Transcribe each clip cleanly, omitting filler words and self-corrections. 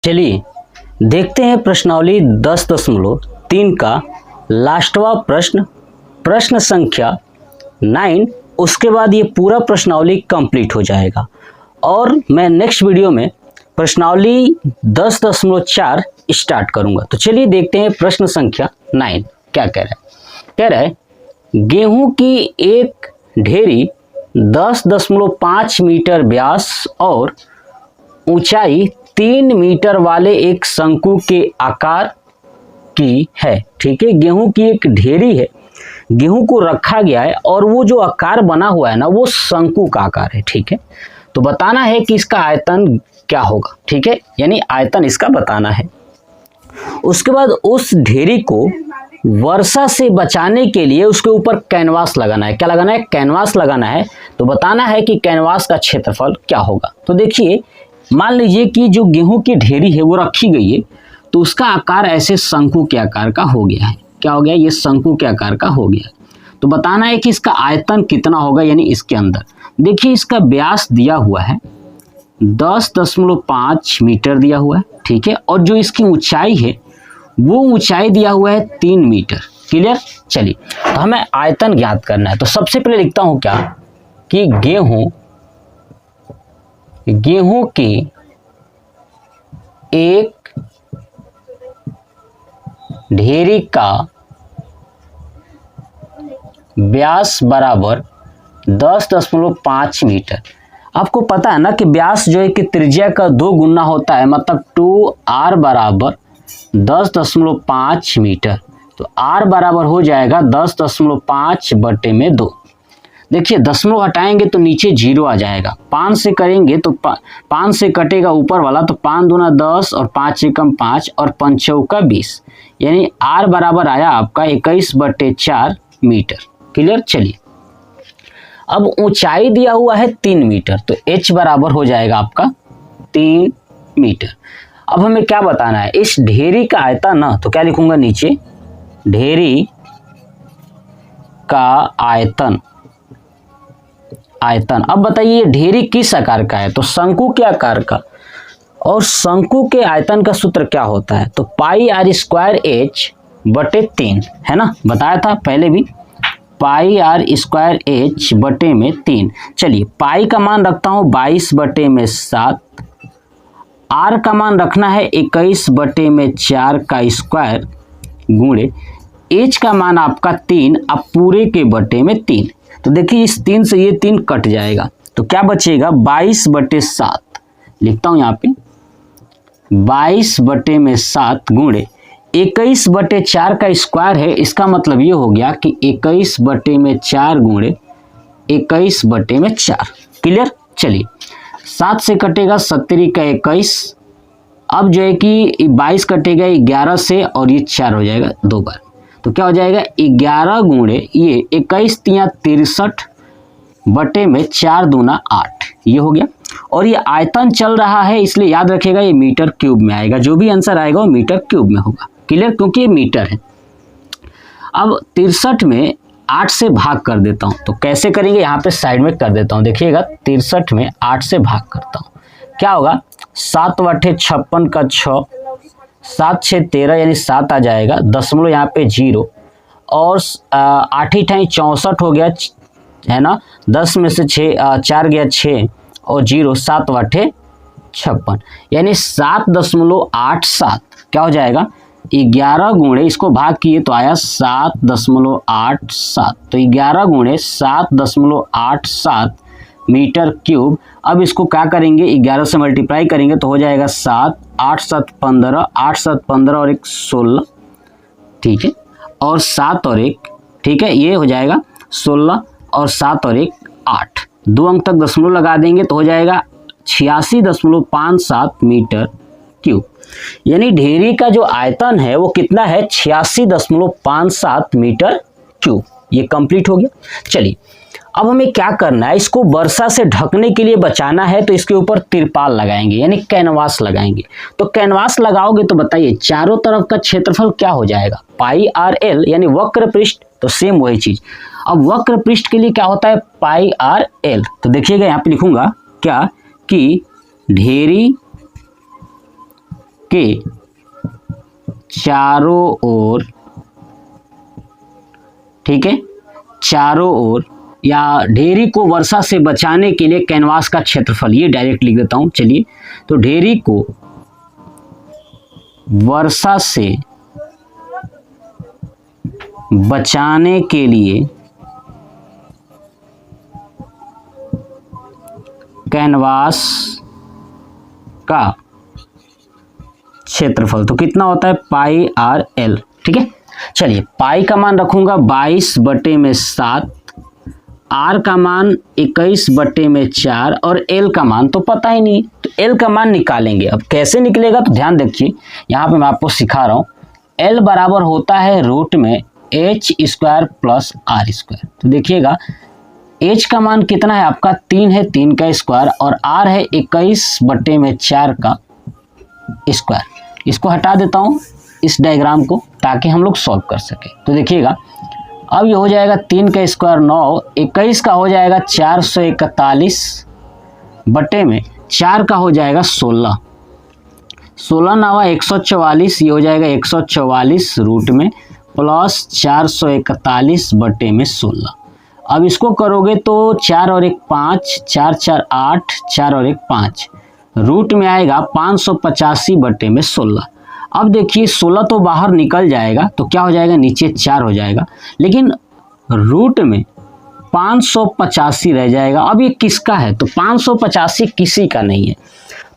चलिए देखते हैं प्रश्नावली 10.3 का लास्टवा प्रश्न, प्रश्न संख्या 9। उसके बाद ये पूरा प्रश्नावली कंप्लीट हो जाएगा और मैं नेक्स्ट वीडियो में प्रश्नावली 10.4 स्टार्ट करूंगा। तो चलिए देखते हैं प्रश्न संख्या 9 क्या कह रहा है। कह रहा है गेहूं की एक ढेरी 10.5 मीटर व्यास और ऊंचाई 3 मीटर वाले एक शंकु के आकार की है। ठीक है, गेहूं की एक ढेरी है, गेहूं को रखा गया है और वो जो आकार बना हुआ है ना वो शंकु का आकार है। ठीक है, तो बताना है कि इसका आयतन क्या होगा। ठीक है, यानी आयतन इसका बताना है। उसके बाद उस ढेरी को वर्षा से बचाने के लिए उसके ऊपर कैनवास लगाना है। क्या लगाना है? कैनवास लगाना है। तो बताना है कि कैनवास का क्षेत्रफल क्या होगा। तो देखिए, मान लीजिए कि जो गेहूं की ढेरी है वो रखी गई है, तो उसका आकार ऐसे शंकु के आकार का हो गया है। क्या हो गया? ये शंकु के आकार का हो गया। तो बताना है कि इसका आयतन कितना होगा, यानी इसके अंदर। देखिए, इसका व्यास दिया हुआ है 10.5 मीटर दिया हुआ है। ठीक है, और जो इसकी ऊंचाई है वो ऊंचाई दिया हुआ है 3 मीटर। क्लियर? चलिए, तो हमें आयतन ज्ञात करना है। तो सबसे पहले लिखता हूं क्या कि गेहूं की एक ढेरी का व्यास बराबर 10.5 मीटर। आपको पता है ना कि व्यास जो है कि त्रिज्या का 2 गुना होता है, मतलब 2r बराबर 10.5 मीटर। तो r बराबर हो जाएगा 10.5 बटे में 2। देखिए, दशमलव हटाएंगे तो नीचे 0 आ जाएगा। 5 से करेंगे तो 5 से कटेगा ऊपर वाला, तो 5 दूना 10 और 5 एकम 5 और 5 चौका 20, यानी r बराबर आया आपका 21/4 मीटर। क्लियर? चलिए, अब ऊंचाई दिया हुआ है 3 मीटर, तो h बराबर हो जाएगा आपका 3 मीटर। अब हमें क्या बताना है? इस ढेरी का आयतन ना, तो क्या लिखूंगा नीचे, ढेरी का आयतन। अब बताइए ढेरी किस आकार का है? तो शंकु के आकार का। और शंकु के आयतन का सूत्र क्या होता है? तो πr² बटे 3 है ना, बताया था पहले भी, πr² बटे में 3। चलिए, पाई का मान रखता हूं 22 बटे में 7, आर का मान रखना है 21 बटे में 4 का स्क्वायर गुणे एच का मान आपका 3, अब पूरे के बटे में 3। तो देखिए, इस 3 से ये 3 कट जाएगा, तो क्या बचेगा? 22 बटे 7 लिखता हूं यहाँ पे, 22 बटे में 7 गुणे 21 बटे 4 का स्क्वायर है। इसका मतलब ये हो गया कि 21 बटे में 4 गुणे 21 बटे में 4। क्लियर? चलिए, 7 से कटेगा 70 का 21, अब जो है कि 22 कटेगा 11 से और ये 4 हो जाएगा 2 बार, तो क्या हो जाएगा? 11 गुणे ये 21 तिया 63 बटे में 4 दूना 8, ये हो गया। और ये आयतन चल रहा है, इसलिए याद रखिएगा ये मीटर क्यूब में आएगा। जो भी आंसर आएगा वो मीटर क्यूब में होगा। क्लियर? क्योंकि ये मीटर है। अब 63 में 8 से भाग कर देता हूं, तो कैसे करेंगे? यहाँ पे साइड में कर देता हूं। देखिएगा, 63 में 8 से भाग करता हूं, क्या होगा? 7 बटे 56 का 6, 7 6 13, यानी 7 आ जाएगा। दशमलव यहाँ पे 0 और 8 × 64 हो गया है ना, 10 में से 4 गया 6 और 0, 7 बटे 56, यानी 7.87। क्या हो जाएगा? 11 गुणे, इसको भाग किए तो आया 7.87, तो 11 गुणे 7.87 मीटर क्यूब। अब इसको क्या करेंगे? 11 से मल्टीप्लाई करेंगे तो हो जाएगा 7, 8 7 15, 8 7 15 और 1 16, ठीक है, और 7 और 1, ठीक है, ये हो जाएगा 16 और 7 और 1 8, 2 अंक तक दशमलव लगा देंगे तो हो जाएगा 86.57 मीटर क्यूब। यानी ढेरी का जो आयतन है वो कितना है? 86.57 मीटर क्यूब। ये कंप्लीट हो गया। चलिए, अब हमें क्या करना है? इसको वर्षा से ढकने के लिए बचाना है, तो इसके ऊपर तिरपाल लगाएंगे, यानी कैनवास लगाएंगे। तो कैनवास लगाओगे तो बताइए चारों तरफ का क्षेत्रफल क्या हो जाएगा? πrl, यानी वक्र पृष्ठ। तो सेम वही चीज। अब वक्र पृष्ठ के लिए क्या होता है? πrl। तो देखिएगा, यहाँ पे लिखूंगा क्या कि ढेरी के चारों ओर, ठीक है, चारों ओर या ढेरी को वर्षा से बचाने के लिए कैनवास का क्षेत्रफल, ये डायरेक्ट लिख देता हूं। चलिए, तो ढेरी को वर्षा से बचाने के लिए कैनवास का क्षेत्रफल तो कितना होता है, पाई आर एल। ठीक है, चलिए पाई का मान रखूंगा 22/7, आर का मान 21/4 और एल का मान तो पता ही नहीं, तो एल का मान निकालेंगे। अब कैसे निकलेगा, तो ध्यान देखिए, यहाँ पे मैं आपको सिखा रहा हूँ। एल बराबर होता है रूट में H square plus R square. तो देखिएगा एच का मान कितना है आपका, 3 है, 3 का स्क्वायर, और आर है 21/4 का स्क्वायर। इसको हटा देता हूँ इस डायग्राम को, ताकि हम लोग सॉल्व कर सके। तो देखिएगा अब ये हो जाएगा 3 का स्क्वायर 9, 21 का हो जाएगा 441 बटे में 4 का हो जाएगा 16, 16 9 144, ये हो जाएगा 144 रूट में प्लस 441 बटे में 16। अब इसको करोगे तो 4 और 1 5, 4 4 8, 4 और 1 5, रूट में आएगा 585 बटे में 16। अब देखिए 16 तो बाहर निकल जाएगा, तो क्या हो जाएगा, नीचे 4 हो जाएगा, लेकिन रूट में 585 रह जाएगा। अब ये किसका है, तो 585 किसी का नहीं है,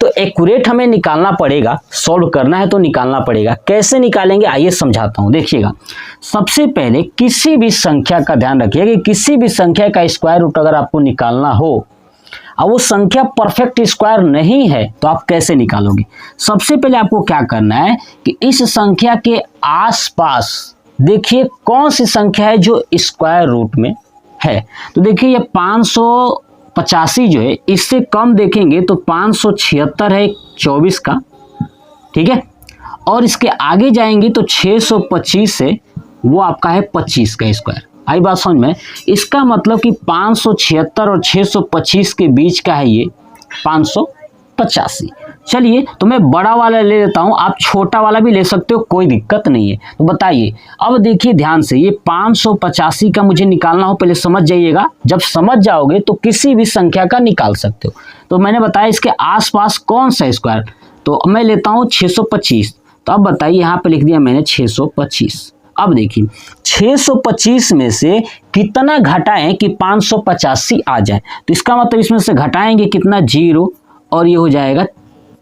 तो एक्यूरेट हमें निकालना पड़ेगा, सॉल्व करना है तो निकालना पड़ेगा। कैसे निकालेंगे आइए समझाता हूँ। देखिएगा सबसे पहले किसी भी संख्या का ध्यान रखिएगा कि किसी भी संख्या का स्क्वायर रूट अगर आपको निकालना हो और वो संख्या परफेक्ट स्क्वायर नहीं है, तो आप कैसे निकालोगे। सबसे पहले आपको क्या करना है कि इस संख्या के आसपास देखिए कौन सी संख्या है जो स्क्वायर रूट में है। तो देखिए ये 585 जो है, इससे कम देखेंगे तो 576 है 24 का, ठीक है, और इसके आगे जाएंगे तो 625 है, वो आपका है 25 का स्क्वायर। आई बात समझ में। इसका मतलब कि 576 और 625 के बीच का है ये 585। चलिए तो मैं बड़ा वाला ले लेता हूं, आप छोटा वाला भी ले सकते हो, कोई दिक्कत नहीं है। तो बताइए, अब देखिए ध्यान से, ये 585 का मुझे निकालना हो, पहले समझ जाइएगा, जब समझ जाओगे तो किसी भी संख्या का निकाल सकते हो। तो मैंने बताया इसके आसपास कौन सा स्क्वायर, तो मैं लेता हूं 625। तो अब बताइए, यहाँ पे लिख दिया मैंने 625। अब देखिए 625 में से कितना घटाएं कि 585 आ जाए, तो इसका मतलब इसमें से घटाएंगे कितना, 0, और ये हो जाएगा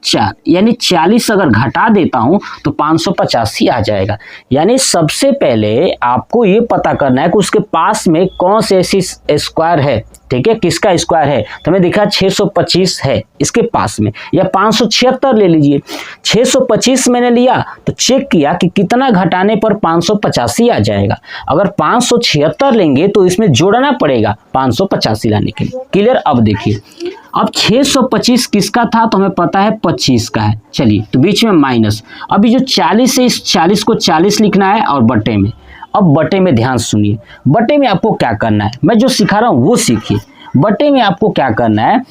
4, यानी 40 अगर घटा देता हूं तो 585 आ जाएगा। यानी सबसे पहले आपको ये पता करना है कि उसके पास में कौन से ऐसी स्क्वायर है, ठीक है, किसका स्क्वायर है। तो हमें दिखा 625 है इसके पास में, या 576 ले लीजिए। 625 मैंने लिया तो चेक किया कि कितना घटाने पर 585 आ जाएगा। अगर 576 लेंगे तो इसमें जोड़ना पड़ेगा 585 लाने के लिए। क्लियर। अब देखिए, अब 625 किसका था, तो हमें पता है 25 का है। चलिए, तो बीच में माइनस, अभी जो 40 है इस 40 को 40 लिखना है और बटे में। अब बटे में ध्यान सुनिए, बटे में आपको क्या करना है, मैं जो सिखा रहा हूं वो सीखिए। बटे में आपको क्या करना है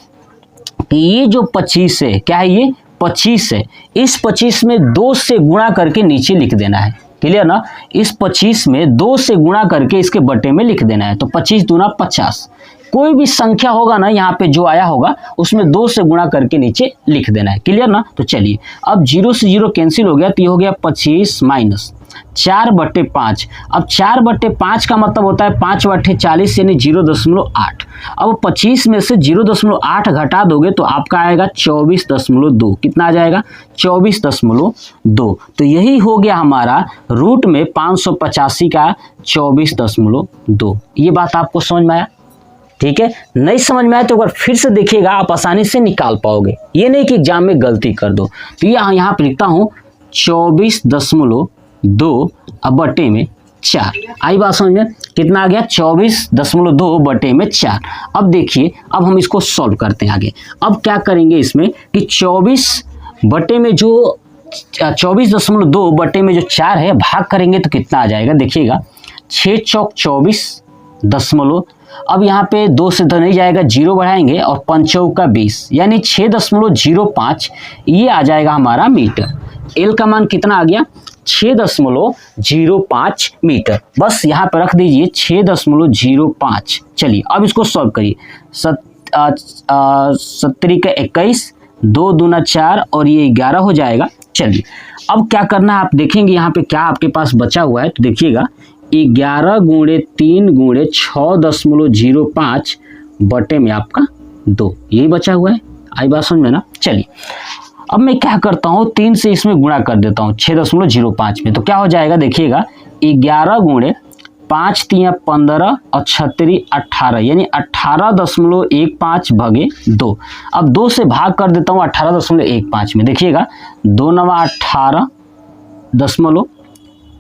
कि ये जो 25 है, क्या है, ये 25 है, इस 25 में 2 से गुणा करके नीचे लिख देना है। क्लियर ना। इस 25 में 2 से गुणा करके इसके बटे में लिख देना है। तो 25 दूना 50, कोई भी संख्या होगा ना यहाँ पे जो आया होगा उसमें 2 से गुणा करके नीचे लिख देना है। क्लियर ना। तो चलिए, अब 0 से 0 कैंसिल हो गया, तो ये हो गया 25 माइनस 4/5। अब 4/5 का मतलब होता है 5/40 यानी 0.8। अब 25 में से 0.8 घटा दोगे तो आपका आएगा 24.2। कितना आ जाएगा, 24.2। तो यही हो गया हमारा रूट में 585 का 24.2। ये बात आपको समझ में आया। ठीक है, नहीं समझ में आए तो अगर फिर से देखिएगा, आप आसानी से निकाल पाओगे। ये नहीं कि एग्जाम में गलती कर दो। तो यहाँ पे लिखता हूँ 24.2 अब बटे में 4। आई बात समझ में, कितना आ गया, 24.2 बटे में 4। अब देखिए, अब हम इसको सॉल्व करते हैं आगे। अब क्या करेंगे इसमें कि 24 बटे में जो 24.2 बटे में जो 4 है भाग करेंगे तो कितना आ जाएगा, देखिएगा 6 चौक 24 दशमलव, अब यहाँ पे 2 से तो नहीं जाएगा, 0 बढ़ाएंगे और 5 चौका 20 यानी 6.05 ये आ जाएगा हमारा मीटर। एल का मान कितना आ गया 6.05 मीटर। बस यहाँ पर रख दीजिए 6.05। चलिए अब इसको सॉल्व करिए। 7 का 21, 2 दूना 4 और ये 11 हो जाएगा। चलिए अब क्या करना है आप देखेंगे यहाँ पे क्या आपके पास बचा हुआ है, तो देखिएगा 11 गुणे 3 गुणे 6.05 बटे में आपका 2, यही बचा हुआ है। आई बात समझ में ना। चलिए अब मैं क्या करता हूँ 3 से इसमें गुणा कर देता हूँ 6.05 में, तो क्या हो जाएगा देखिएगा 11 गुणे 5 3 15 और 36 18, यानी 18.15 भागे 2। अब 2 से भाग कर देता हूँ 18.15 में, देखिएगा 2 9 18 दशमलव,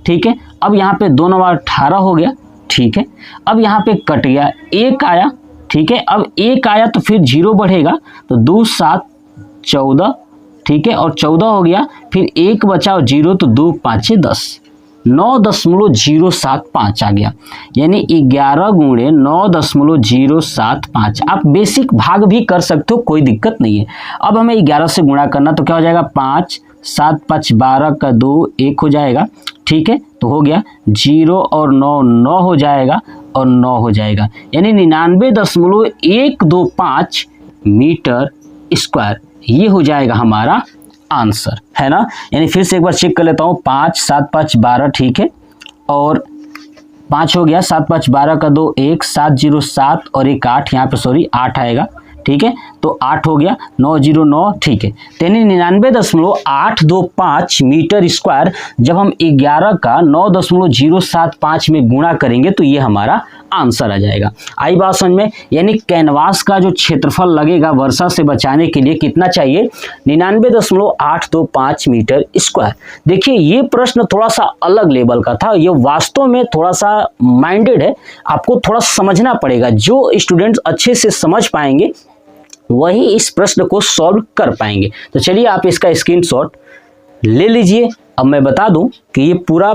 ठीक है। अब यहाँ पे 2 9 18 हो गया, ठीक है। अब यहाँ पे कट गया, 1 आया, ठीक है। अब 1 आया तो फिर 0 बढ़ेगा, तो 2 7 14, ठीक है, और 14 हो गया, फिर 1 बचा और 0, तो 2 5 10, 9.075 आ गया, यानी 11 गुणे 9.075। आप बेसिक भाग भी कर सकते हो, कोई दिक्कत नहीं है। अब हमें 11 से गुणा करना, तो क्या हो जाएगा 5 7 5 12 का 2 1 हो जाएगा, ठीक है। तो हो गया 0 और 9 9 हो जाएगा और 9 हो जाएगा, यानी 99.125 मीटर स्क्वायर, ये हो जाएगा हमारा आंसर, है ना। यानी फिर से एक बार चेक कर लेता हूँ, 5 7 5 12, ठीक है, और 5 हो गया, 7 5 12 का 2 1, 7 0 7 और 1 8, यहाँ पे सॉरी 8 आएगा, ठीक है। तो 8 हो गया, 9 0 9, ठीक है। यानी 99.825 मीटर स्क्वायर जब हम 11 का 9.075 में गुणा करेंगे तो ये हमारा आंसर आ जाएगा। आई बात समझ में। यानी कैनवास का जो क्षेत्रफल लगेगा वर्षा से बचाने के लिए कितना चाहिए, 99.825 मीटर स्क्वायर। देखिए ये प्रश्न थोड़ा सा अलग लेवल का था, ये वास्तव में थोड़ा सा माइंडेड है, आपको थोड़ा समझना पड़ेगा। जो स्टूडेंट्स अच्छे से समझ पाएंगे वही इस प्रश्न को सॉल्व कर पाएंगे। तो चलिए आप इसका स्क्रीनशॉट ले लीजिए। अब मैं बता दूं कि ये पूरा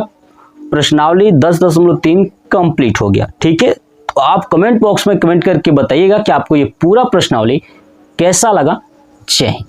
प्रश्नावली 10.3 कंप्लीट हो गया, ठीक है। तो आप कमेंट बॉक्स में कमेंट करके बताइएगा कि आपको ये पूरा प्रश्नावली कैसा लगा। जय हिंद।